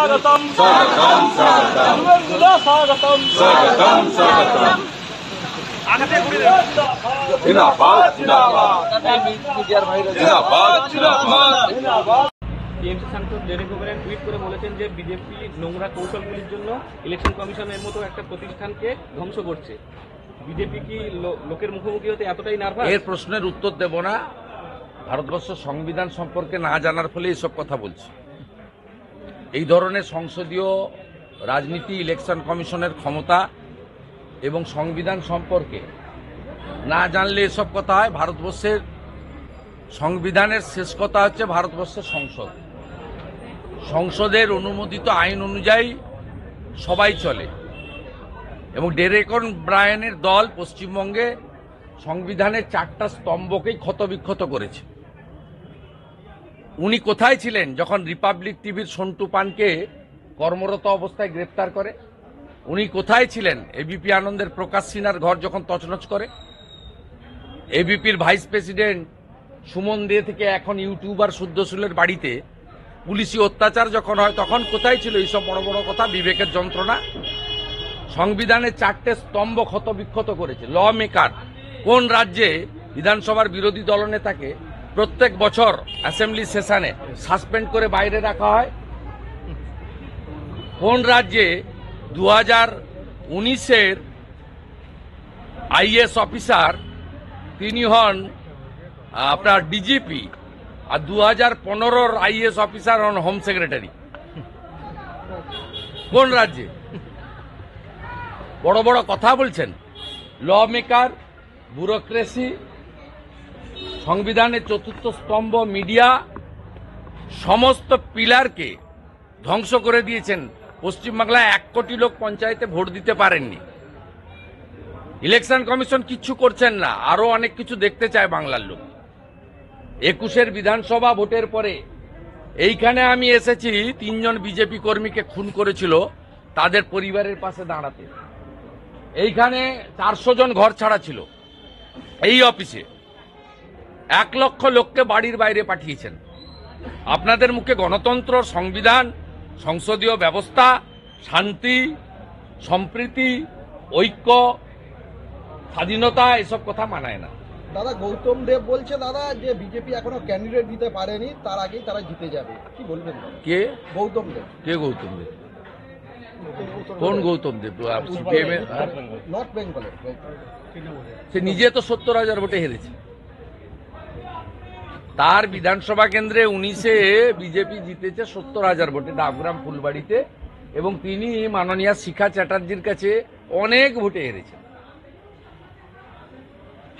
स्वागतम स्वागतम स्वागतम स्वागतम स्वागतम स्वागतम जिंदाबाद जिंदाबाद जिंदाबाद। টিএমসি সাংসদ ডেরেক ওব্রায়েন টুইট করে বলেছেন যে বিজেপি নোংরা কৌশলগুলির জন্য ইলেকশন কমিশনের মতো একটা প্রতিষ্ঠানকে ধ্বংস করছে। বিজেপি কি লোকের মুখোমুখি হতে এতটাই নার্ভাস? এর প্রশ্নের উত্তর দেব না। ভারতবর্ষ সংবিধান সম্পর্কে না জানার ফলে এসব কথা বলছে। এই ধরনের সংসদীয় রাজনীতি, ইলেকশন কমিশনের ক্ষমতা এবং সংবিধান সম্পর্কে না জানলে এসব কথা হয়। ভারতবর্ষের সংবিধানের শেষ কথা হচ্ছে ভারতবর্ষের সংসদ। সংসদের অনুমোদিত আইন অনুযায়ী সবাই চলে এবং ডেরেক ওব্রায়েনের দল পশ্চিমবঙ্গে সংবিধানের 4টা স্তম্ভকেই ক্ষতবিক্ষত করেছে। উনি কোথায় ছিলেন যখন রিপাবলিক টিভির সন্টু পানকে কর্মরত অবস্থায় গ্রেপ্তার করে? উনি কোথায় ছিলেন এবিপি আনন্দের প্রকাশ সিনহার ঘর যখন তছনছ করে? এবিপির ভাইস প্রেসিডেন্ট সুমন দে থেকে এখন ইউটিউবার শুদ্ধশীলের বাড়িতে পুলিশি অত্যাচার যখন হয় তখন কোথায় ছিল এইসব বড় বড় কথা? বিবেকের যন্ত্রণা। সংবিধানের 4টে স্তম্ভ ক্ষতবিক্ষত করেছে। ল মেকার কোন রাজ্যে বিধানসভার বিরোধী দলনেতাকে প্রত্যেক বছর অ্যাসেম্বলি সেশনে সাসপেন্ড করে বাইরে রাখা হয়? কোন রাজ্যে 2019-এর আইএস অফিসার তিনি হন আপনার ডিজিপি, আর 2015-র আইএস অফিসার হন হোম সেক্রেটারি? কোন রাজ্যে? বড় বড় কথা বলছেন। ল মেকার, ব্যুরোক্রেসি, সংবিধানের 4র্থ স্তম্ভ, মিডিয়া, সমস্ত পিলারকে ধ্বংস করে দিয়েছেন। পশ্চিমবাংলায় 1 কোটি লোক পঞ্চায়েতে ভোট দিতে পারেননি। ইলেকশন কমিশন কিচ্ছু করছেন না, আরো অনেক কিছু দেখতে চায় বাংলার লোক। 21-এর বিধানসভা ভোটের পরে এইখানে আমি এসেছি 3 জন বিজেপি কর্মীকে খুন করেছিল তাদের পরিবারের পাশে দাঁড়াতে। এইখানে 400 জন ঘর ছাড়া ছিল। এই অফিসে 1 লক্ষ লোককে বাড়ির বাইরে পাঠিয়েছেন। আপনাদের মুখে গণতন্ত্র, সংবিধান, সংসদীয় ব্যবস্থা, শান্তি, সম্প্রীতি, ঐক্য, স্বাধীনতা এসব কথা মানায় না। দাদা, গৌতম দেব বলছে দাদা যে বিজেপি এখনো ক্যান্ডিডেট দিতে পারেনি, তার আগেই তারা জিতে যাবে। কি বলবেন? কে গৌতম দেব? কে গৌতম দেব? কোন গৌতম দেব? সিপিএম এর নর্থ বেঙ্গলের। সে নিজে তো 70,000 ভোটে হেরেছে। তার বিধানসভা কেন্দ্রে 19-এ বিজেপি জিতেছে 70,000 ভোটে ডাবগ্রাম ফুলবাড়িতে, এবং তিনি মাননীয়া শিখা চ্যাটার্জির কাছে অনেক ভোটে হেরেছেন।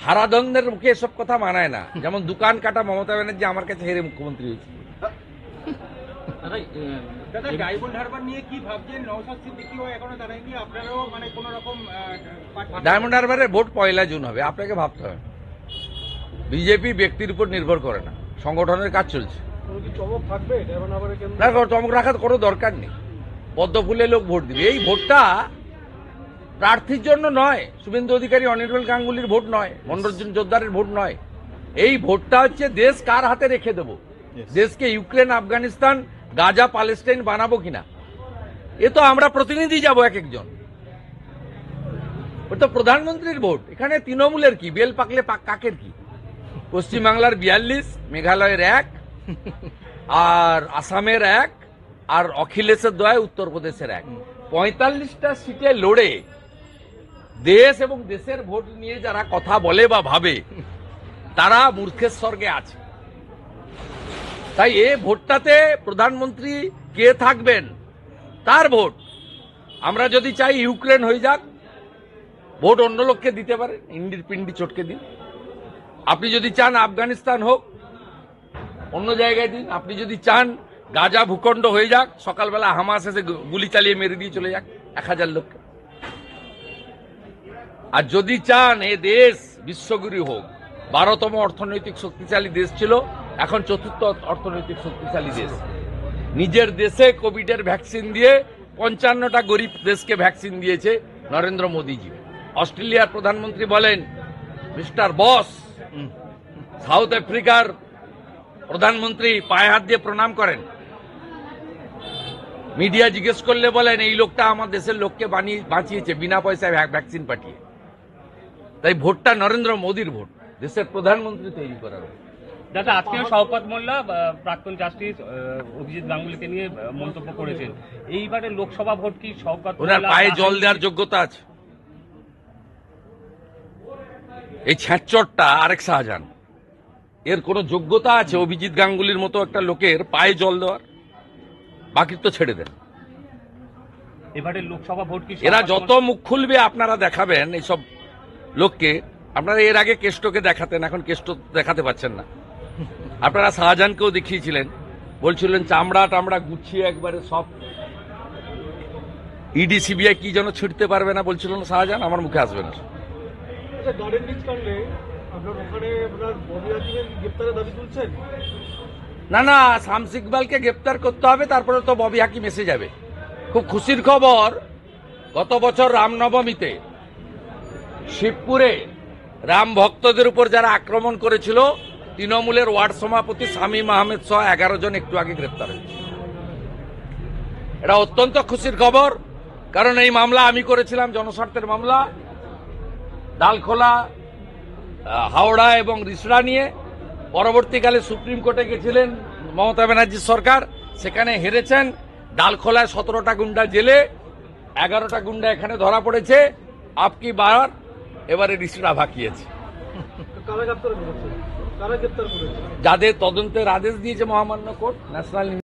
হারাধনদের মুখে এসব কথা মানায় না। যেমন দোকান কাটা মমতা ব্যানার্জি আমার কাছে হেরে মুখ্যমন্ত্রী হয়েছে। ডায়মন্ড হারবারের ভোট 1 জুন হবে, আপনাকে ভাবতে হবে। বিজেপি ব্যক্তির উপর নির্ভর করে না, সংগঠনের কাজ চলছে। না, চমক রাখার কোনো দরকার নেই। পদ্ম ফুলে লোক ভোট দিবে। এই ভোটটা প্রার্থীর জন্য নয়, শুভেন্দু অধিকারী, অনির্বাণ গাঙ্গুলির ভোট নয়, মনোরঞ্জন জোরদারের ভোট নয়। এই ভোটটা হচ্ছে দেশ কার হাতে রেখে দেব। দেশকে ইউক্রেন, আফগানিস্তান, গাজা, প্যালেস্টাইন বানাবো কিনা, এ তো আমরা প্রতিনিধি যাব এক একজন। ওটা প্রধানমন্ত্রীর ভোট। এখানে তৃণমূলের কি, বেল পাকলে কাকের কি? পশ্চিমবাংলার 42, মেঘালয়ের 1, আর আসামের 1, আর অখিলেশের দয়ায় উত্তরপ্রদেশের 1। 45টা সিটে লড়ে দেশ এবং দেশের ভোট নিয়ে যারা কথা বলে বা ভাবে তারা মূর্খের স্বর্গে আছে। তাই এই ভোটটাতে প্রধানমন্ত্রী কে থাকবেন তার ভোট। আমরা যদি চাই ইউক্রেন হয়ে যাক, ভোট অন্য লোককে দিতে পারে, ইন্ডির পিন্ডি চটকে দিন। আপনি যদি চান আফগানিস্তান হোক, অন্য জায়গায় দিন। আপনি যদি চান গাজা ভূখণ্ড হয়ে যাক, সকালবেলা হামাস এসে গুলি চালিয়ে মেরে দিয়ে চলে যাক 1000 লোককে। আর যদি চান এ দেশ বিশ্বগুরু হোক, 12তম অর্থনৈতিক শক্তিশালী দেশ ছিল, এখন 4র্থ অর্থনৈতিক শক্তিশালী দেশ। নিজের দেশে কোভিডের ভ্যাকসিন দিয়ে 55টা গরিব দেশকে ভ্যাকসিন দিয়েছে নরেন্দ্র মোদীজি। অস্ট্রেলিয়ার প্রধানমন্ত্রী বলেন মিস্টার বস। সাউথ আফ্রিকার প্রধানমন্ত্রী পায়ে হাত দিয়ে প্রণাম করেন। মিডিয়া জিজ্ঞেস করলে বলেন এই লোকটা আমার দেশের লোককে বাঁচিয়েছে বিনা পয়সায় ভ্যাকসিন পাঠিয়ে। তাই ভোটটা নরেন্দ্র মোদীর ভোট, দেশের প্রধানমন্ত্রী তৈরি করার ভোট। দাদা, আজকেও শওকত মোল্লা প্রাক্তন জাস্টিস অভিজিৎ গাঙ্গুলিকে নিয়ে মন্তব্য করেছেন। এইবারে লোকসভা ভোট কি শওকত ওনার মোল্লা পায়ে জল দেওয়ার যোগ্যতা আছে? এই ছ্যাঁচড়টা আরেক শাহজাহান, এর কোন যোগ্যতা আছে অভিজিৎ গাঙ্গুলির মতো একটা লোকের পায়ে জল দেওয়ার? বাকি তো ছেড়ে দেন। এবারে লোকসভা ভোট কি এরা যত মুখ খুলবে আপনারা দেখাবেন এইসব লোককে। আপনারা এর আগে কেষ্টকে দেখাতেন, এখন কেষ্ট দেখাতে পাচ্ছেন না। আপনারা শাহজাহানকেও দেখিয়েছিলেন, বলছিলেন চামড়া টামড়া গুছিয়ে একবারে সব ইডি সিবিআই কি যেন ছিটতে পারবে না বলছিল না শাহজাহান, আমার মুখে আসবে না। গার্ডেন রিচ কাণ্ডে আপনার ওখানে আপনার ববি হাকিমের গ্রেপ্তারের দাবি তুলছেন? না না, শামস ইকবালকে গ্রেপ্তার করতে হবে, তারপরে তো ববি হাকিম এসে যাবে। খুব খুশির খবর, গত বছর রামনবমীতে শিবপুরে রাম ভক্তদের উপর যারা আক্রমণ করেছিল, তৃণমূলের ওয়ার্ড সভাপতি শামীম আহমেদ সহ 11 জন একটু আগে গ্রেপ্তার হয়েছে। এটা অত্যন্ত খুশির খবর, কারণ এই মামলা আমি করেছিলাম, জনস্বার্থের মামলা, ডালখোলা, হাওড়া এবং রিসড়া নিয়ে। পরবর্তীকালে সুপ্রিম কোর্টে গেছিলেন মমতা ব্যানার্জির সরকার, সেখানে হেরেছেন। ডালখোলায় 17টা গুন্ডা জেলে, 11টা গুন্ডা এখানে ধরা পড়েছে। আপকি বার এবারে রিসড়া ভাকিয়েছে। কারা গ্রেপ্তার করেছে? কারা গ্রেপ্তার করেছে? যাদের তদন্তের আদেশ দিয়েছে মহামান্য কোর্ট, ন্যাশনাল